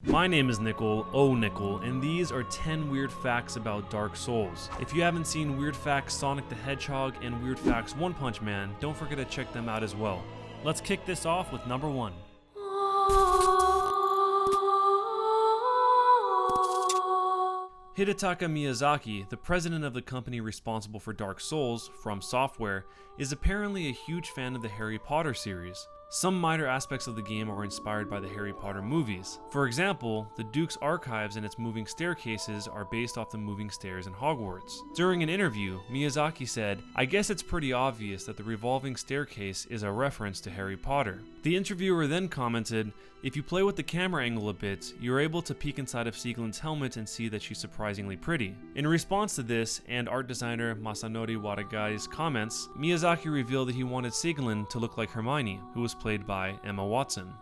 My name is Nickel, Nickel, and these are 10 weird facts about Dark Souls. If you haven't seen Weird Facts Sonic the Hedgehog and Weird Facts One Punch Man, don't forget to check them out as well. Let's kick this off with number 1. Hidetaka Miyazaki, the president of the company responsible for Dark Souls, From Software, is apparently a huge fan of the Harry Potter series. Some minor aspects of the game are inspired by the Harry Potter movies. For example, the Duke's archives and its moving staircases are based off the moving stairs in Hogwarts. During an interview, Miyazaki said, "I guess it's pretty obvious that the revolving staircase is a reference to Harry Potter." The interviewer then commented, "If you play with the camera angle a bit, you're able to peek inside of Sieglind's helmet and see that she's surprisingly pretty." In response to this and art designer Masanori Wadagai's comments, Miyazaki revealed that he wanted Sieglind to look like Hermione, who was played by Emma Watson.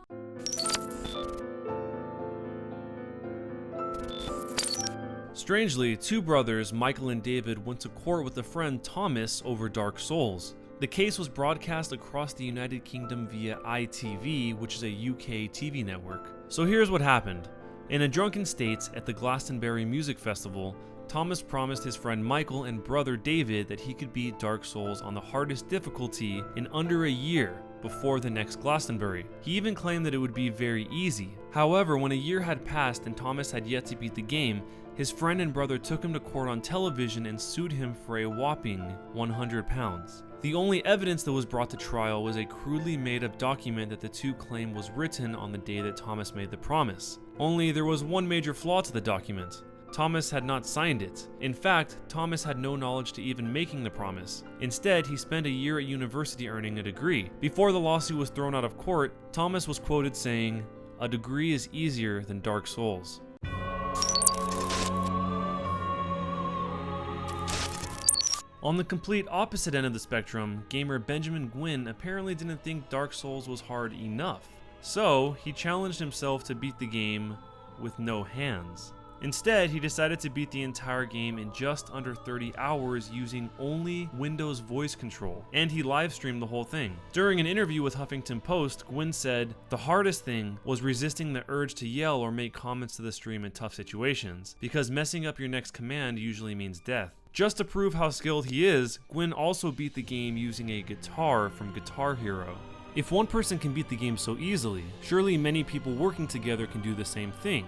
Strangely, two brothers, Michael and David, went to court with a friend, Thomas, over Dark Souls. The case was broadcast across the United Kingdom via ITV, which is a UK TV network. So here's what happened. In a drunken state at the Glastonbury Music Festival, Thomas promised his friend Michael and brother David that he could beat Dark Souls on the hardest difficulty in under a year before the next Glastonbury. He even claimed that it would be very easy. However, when a year had passed and Thomas had yet to beat the game, his friend and brother took him to court on television and sued him for a whopping £100. The only evidence that was brought to trial was a crudely made-up document that the two claim was written on the day that Thomas made the promise. Only there was one major flaw to the document. Thomas had not signed it. In fact, Thomas had no knowledge to even making the promise. Instead, he spent a year at university earning a degree. Before the lawsuit was thrown out of court, Thomas was quoted saying, "A degree is easier than Dark Souls." On the complete opposite end of the spectrum, gamer Benjamin Gwynn apparently didn't think Dark Souls was hard enough. So, he challenged himself to beat the game with no hands. Instead, he decided to beat the entire game in just under 30 hours using only Windows voice control, and he live streamed the whole thing. During an interview with Huffington Post, Gwynn said, "The hardest thing was resisting the urge to yell or make comments to the stream in tough situations, because messing up your next command usually means death." Just to prove how skilled he is, Gwynn also beat the game using a guitar from Guitar Hero. If one person can beat the game so easily, surely many people working together can do the same thing,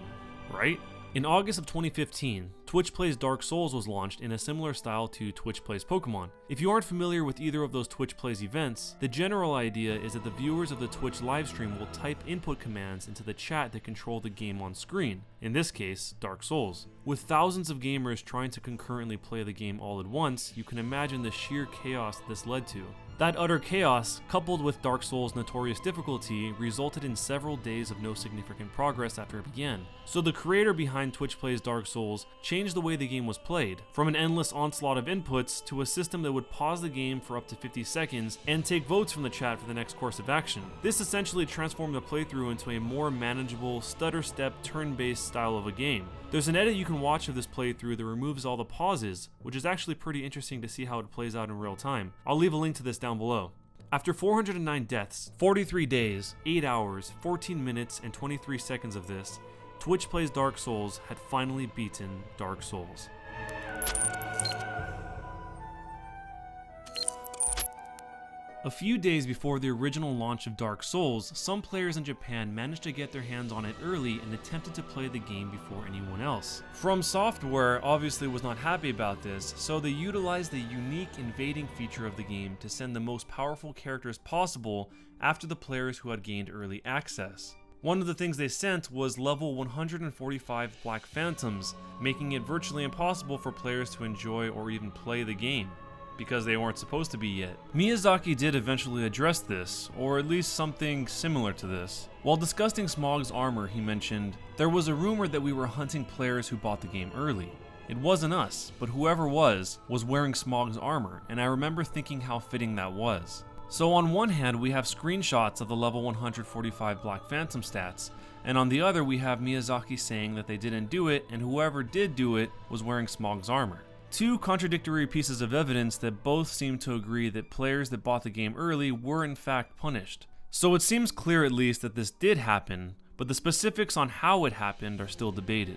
right? In August of 2015, Twitch Plays Dark Souls was launched in a similar style to Twitch Plays Pokemon. If you aren't familiar with either of those Twitch Plays events, the general idea is that the viewers of the Twitch livestream will type input commands into the chat that control the game on screen, in this case, Dark Souls. With thousands of gamers trying to concurrently play the game all at once, you can imagine the sheer chaos this led to. That utter chaos, coupled with Dark Souls' notorious difficulty, resulted in several days of no significant progress after it began. So the creator behind Twitch Plays Dark Souls changed the way the game was played, from an endless onslaught of inputs to a system that would pause the game for up to 50 seconds and take votes from the chat for the next course of action. This essentially transformed the playthrough into a more manageable, stutter-step, turn-based style of a game. There's an edit you can watch of this playthrough that removes all the pauses, which is actually pretty interesting to see how it plays out in real time. I'll leave a link to this down below. After 409 deaths, 43 days, 8 hours, 14 minutes, and 23 seconds of this, Twitch Plays Dark Souls had finally beaten Dark Souls. A few days before the original launch of Dark Souls, some players in Japan managed to get their hands on it early and attempted to play the game before anyone else. From Software obviously was not happy about this, so they utilized the unique invading feature of the game to send the most powerful characters possible after the players who had gained early access. One of the things they sent was level 145 Black Phantoms, making it virtually impossible for players to enjoy or even play the game, because they weren't supposed to be yet. Miyazaki did eventually address this, or at least something similar to this. While discussing Smaug's armor, he mentioned, "There was a rumor that we were hunting players who bought the game early. It wasn't us, but whoever was wearing Smaug's armor, and I remember thinking how fitting that was." So on one hand, we have screenshots of the level 145 Black Phantom stats, and on the other we have Miyazaki saying that they didn't do it, and whoever did do it was wearing Smaug's armor. Two contradictory pieces of evidence that both seem to agree that players that bought the game early were in fact punished. So it seems clear at least that this did happen, but the specifics on how it happened are still debated.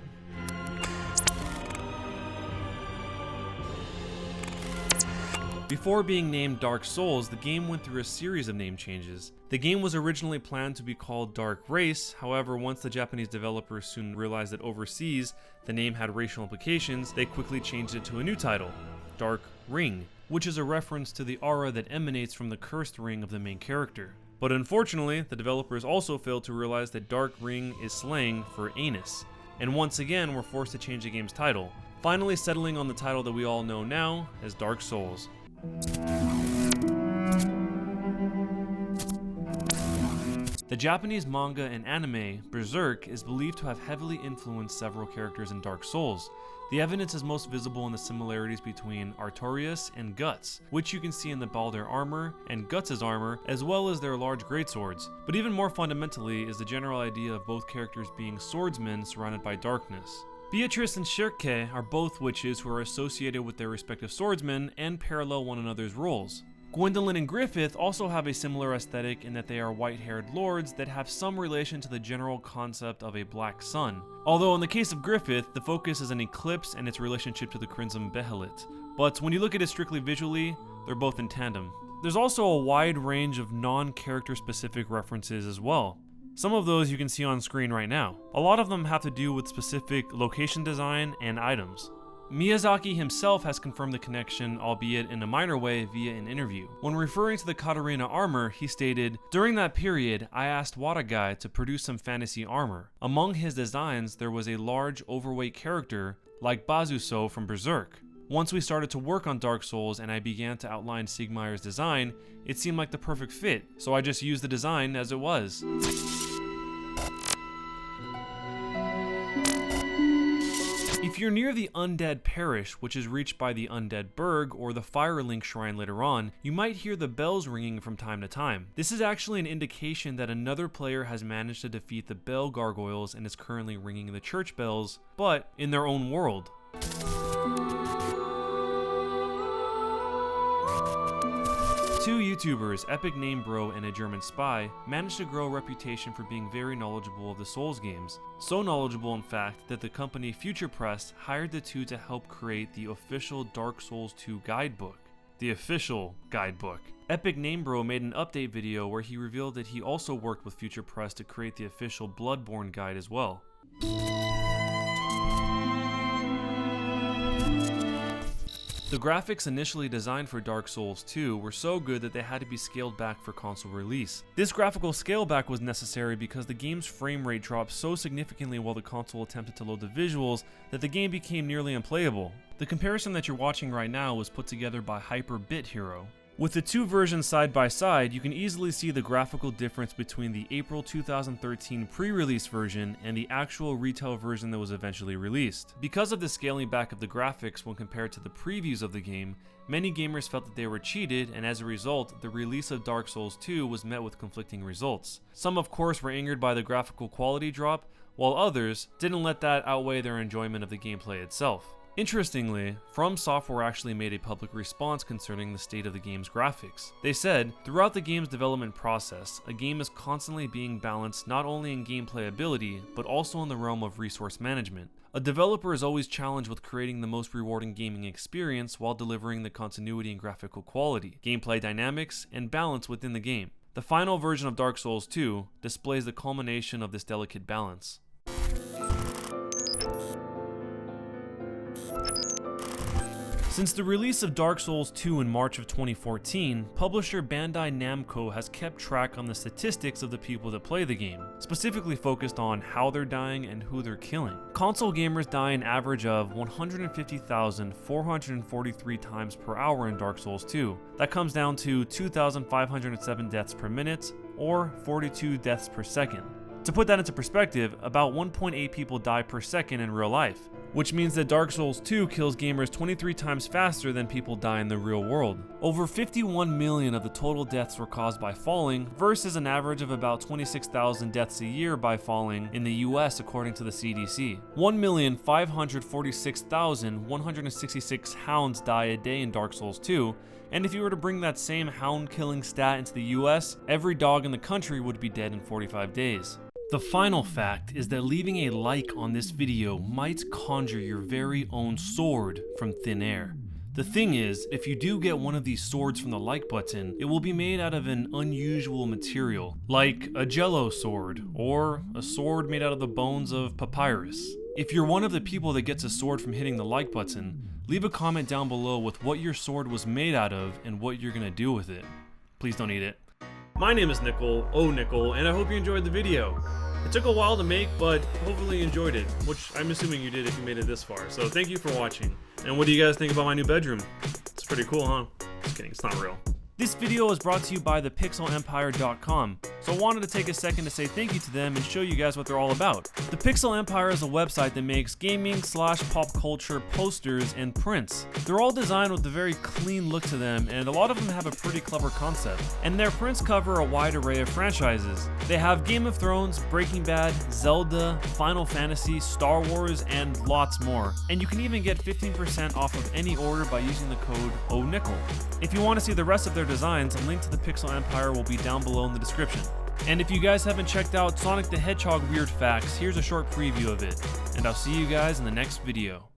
Before being named Dark Souls, the game went through a series of name changes. The game was originally planned to be called Dark Race, however, once the Japanese developers soon realized that overseas the name had racial implications, they quickly changed it to a new title, Dark Ring, which is a reference to the aura that emanates from the cursed ring of the main character. But unfortunately, the developers also failed to realize that Dark Ring is slang for anus, and once again were forced to change the game's title, finally settling on the title that we all know now as Dark Souls. The Japanese manga and anime, Berserk, is believed to have heavily influenced several characters in Dark Souls. The evidence is most visible in the similarities between Artorias and Guts, which you can see in the Balder armor and Guts' armor, as well as their large greatswords. But even more fundamentally is the general idea of both characters being swordsmen surrounded by darkness. Beatrice and Shirke are both witches who are associated with their respective swordsmen and parallel one another's roles. Gwendolyn and Griffith also have a similar aesthetic in that they are white-haired lords that have some relation to the general concept of a black sun. Although in the case of Griffith, the focus is an eclipse and its relationship to the Crimson Behelit. But when you look at it strictly visually, they're both in tandem. There's also a wide range of non-character specific references as well. Some of those you can see on screen right now. A lot of them have to do with specific location design and items. Miyazaki himself has confirmed the connection, albeit in a minor way via an interview. When referring to the Katarina armor, he stated, "During that period, I asked Watagai to produce some fantasy armor. Among his designs, there was a large, overweight character like Bazuso from Berserk. Once we started to work on Dark Souls and I began to outline Siegmeyer's design, it seemed like the perfect fit, so I just used the design as it was." If you're near the Undead Parish, which is reached by the Undead Burg or the Firelink Shrine later on, you might hear the bells ringing from time to time. This is actually an indication that another player has managed to defeat the Bell Gargoyles and is currently ringing the church bells, but in their own world. Two YouTubers, Epic Name Bro and a German spy, managed to grow a reputation for being very knowledgeable of the Souls games. So knowledgeable, in fact, that the company Future Press hired the two to help create the official Dark Souls 2 guidebook. The official guidebook. Epic Name Bro made an update video where he revealed that he also worked with Future Press to create the official Bloodborne guide as well. The graphics initially designed for Dark Souls 2 were so good that they had to be scaled back for console release. This graphical scale back was necessary because the game's frame rate dropped so significantly while the console attempted to load the visuals that the game became nearly unplayable. The comparison that you're watching right now was put together by Hyper Bit Hero. With the two versions side by side, you can easily see the graphical difference between the April 2013 pre-release version and the actual retail version that was eventually released. Because of the scaling back of the graphics when compared to the previews of the game, many gamers felt that they were cheated, and as a result, the release of Dark Souls 2 was met with conflicting results. Some of course were angered by the graphical quality drop, while others didn't let that outweigh their enjoyment of the gameplay itself. Interestingly, From Software actually made a public response concerning the state of the game's graphics. They said, "Throughout the game's development process, a game is constantly being balanced not only in gameplay ability, but also in the realm of resource management. A developer is always challenged with creating the most rewarding gaming experience while delivering the continuity and graphical quality, gameplay dynamics, and balance within the game. The final version of Dark Souls 2 displays the culmination of this delicate balance." Since the release of Dark Souls 2 in March of 2014, publisher Bandai Namco has kept track on the statistics of the people that play the game, specifically focused on how they're dying and who they're killing. Console gamers die an average of 150,443 times per hour in Dark Souls 2. That comes down to 2,507 deaths per minute, or 42 deaths per second. To put that into perspective, about 1.8 people die per second in real life, which means that Dark Souls 2 kills gamers 23 times faster than people die in the real world. Over 51 million of the total deaths were caused by falling, versus an average of about 26,000 deaths a year by falling in the US according to the CDC. 1,546,166 hounds die a day in Dark Souls 2, and if you were to bring that same hound killing stat into the US, every dog in the country would be dead in 45 days. The final fact is that leaving a like on this video might conjure your very own sword from thin air. The thing is, if you do get one of these swords from the like button, it will be made out of an unusual material, like a jello sword, or a sword made out of the bones of papyrus. If you're one of the people that gets a sword from hitting the like button, leave a comment down below with what your sword was made out of and what you're gonna do with it. Please don't eat it. My name is Nickel, Nickel, and I hope you enjoyed the video. It took a while to make, but hopefully you enjoyed it, which I'm assuming you did if you made it this far. So thank you for watching. And what do you guys think about my new bedroom? It's pretty cool, huh? Just kidding, it's not real. This video is brought to you by thepixelempire.com, so I wanted to take a second to say thank you to them and show you guys what they're all about. The Pixel Empire is a website that makes gaming/pop culture posters and prints. They're all designed with a very clean look to them, and a lot of them have a pretty clever concept. And their prints cover a wide array of franchises. They have Game of Thrones, Breaking Bad, Zelda, Final Fantasy, Star Wars, and lots more. And you can even get 15% off of any order by using the code ONICKEL. If you want to see the rest of their designs, a link to the Pixel Empire will be down below in the description. And if you guys haven't checked out Sonic the Hedgehog Weird Facts, here's a short preview of it. And I'll see you guys in the next video.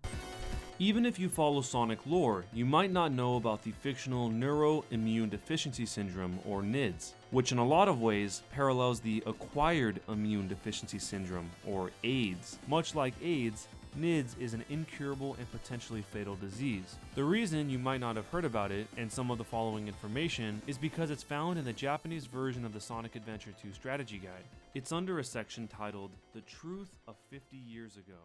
Even if you follow Sonic lore, you might not know about the fictional Neuroimmune Deficiency Syndrome, or NIDS, which in a lot of ways parallels the Acquired Immune Deficiency Syndrome, or AIDS. Much like AIDS, NIDS is an incurable and potentially fatal disease. The reason you might not have heard about it and some of the following information is because it's found in the Japanese version of the Sonic Adventure 2 strategy guide. It's under a section titled The Truth of 50 Years Ago.